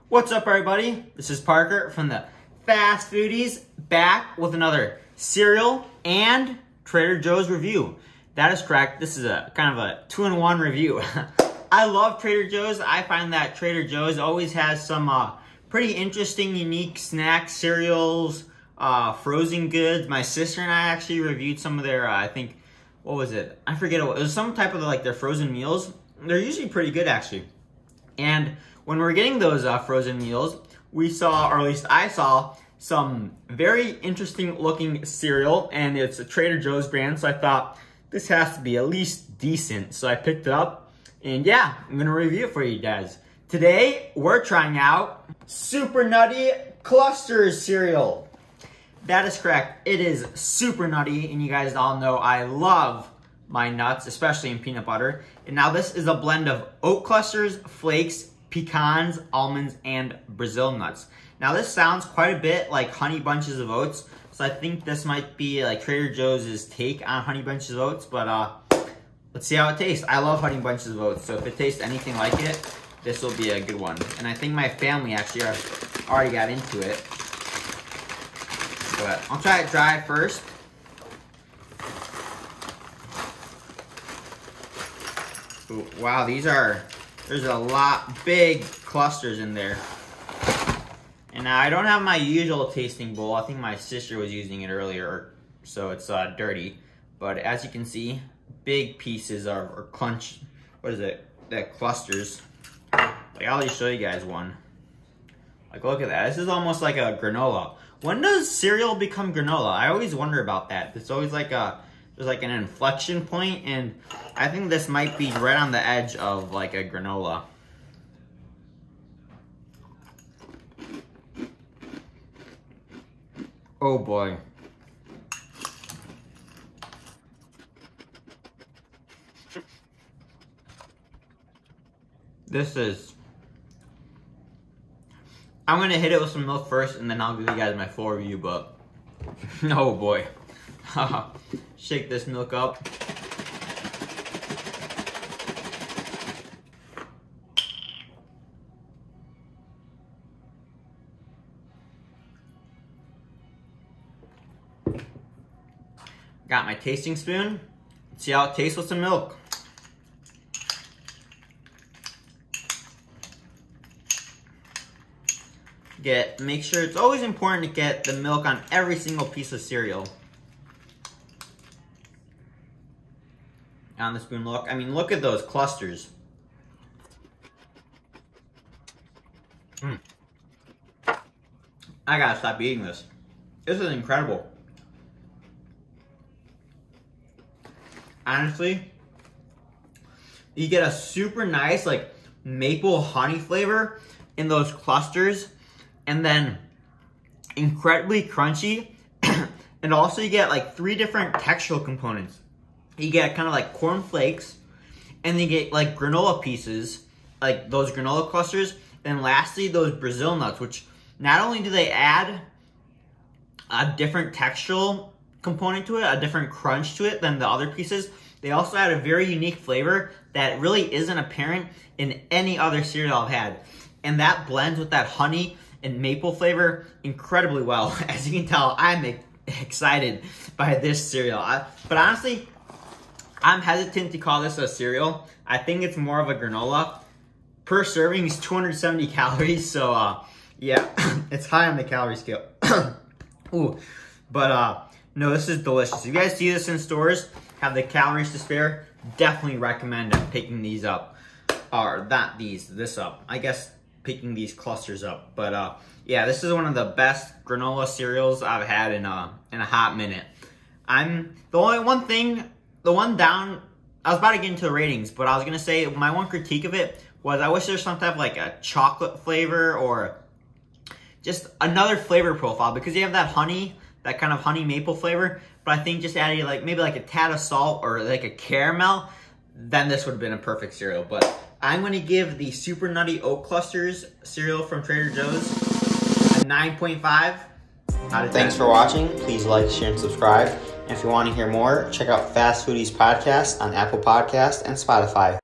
What's up, everybody? This is Parker from the Fast Foodies, back with another cereal and Trader Joe's review. That is correct. This is a kind of a two-in-one review. I love Trader Joe's. I find that Trader Joe's always has some pretty interesting, unique snacks, cereals, frozen goods. My sister and I actually reviewed some of their, I think, what was it? I forget. It was some type of like their frozen meals. They're usually pretty good, actually. And when we're getting those frozen meals, we saw, or at least I saw, some very interesting looking cereal, and it's a Trader Joe's brand, so I thought this has to be at least decent. So I picked it up, and yeah, I'm gonna review it for you guys. Today, we're trying out Super Nutty Clusters cereal. That is correct, it is super nutty, and you guys all know I love my nuts, especially in peanut butter. And now this is a blend of oat clusters, flakes, pecans, almonds, and Brazil nuts. Now this sounds quite a bit like Honey Bunches of Oats, so I think this might be like Trader Joe's take on Honey Bunches of Oats, but let's see how it tastes. I love Honey Bunches of Oats, so if it tastes anything like it, this will be a good one. And I think my family actually already got into it. But I'll try it dry first. Ooh, wow, there's a lot big clusters in there. And now I don't have my usual tasting bowl. I think my sister was using it earlier, so it's dirty. But as you can see, big pieces are clunch. What is it? That clusters. Like, I'll just show you guys one. Like, look at that. This is almost like a granola. When does cereal become granola? I always wonder about that. It's always like there's like an inflection point, and I think this might be right on the edge of like a granola. Oh boy. This is... I'm gonna hit it with some milk first, and then I'll give you guys my full review, but... oh boy. Shake this milk up. Got my tasting spoon. Let's see how it tastes with some milk. Make sure, it's always important to get the milk on every single piece of cereal. On the spoon, look. I mean, look at those clusters. I gotta stop eating this. This is incredible. Honestly, you get a super nice, like, maple honey flavor in those clusters, and then incredibly crunchy. And also you get like 3 different textural components. You get kind of like corn flakes, and then you get like granola pieces, like those granola clusters, and lastly those Brazil nuts, which not only do they add a different textural component to it, a different crunch to it than the other pieces, they also add a very unique flavor that really isn't apparent in any other cereal I've had. And that blends with that honey and maple flavor incredibly well. As you can tell, I'm excited by this cereal. But honestly, I'm hesitant to call this a cereal. I think it's more of a granola. Per serving is 270 calories, so yeah, it's high on the calorie scale. Ooh, but no, this is delicious. If you guys see this in stores, have the calories to spare, definitely recommend picking these up. Or not these, this up. I guess picking these clusters up. But yeah, this is one of the best granola cereals I've had in a hot minute. I was about to get into the ratings, but I was gonna say my one critique of it was I wish there's some type of like a chocolate flavor or just another flavor profile, because you have that honey, that kind of honey maple flavor, but I think just adding like maybe like a tad of salt or like a caramel, then this would have been a perfect cereal. But I'm gonna give the Super Nutty Oat Clusters cereal from Trader Joe's a 9.5 out of 10. Thanks for watching. Please like, share, and subscribe. And if you want to hear more, check out Fast Foodies Podcast on Apple Podcasts and Spotify.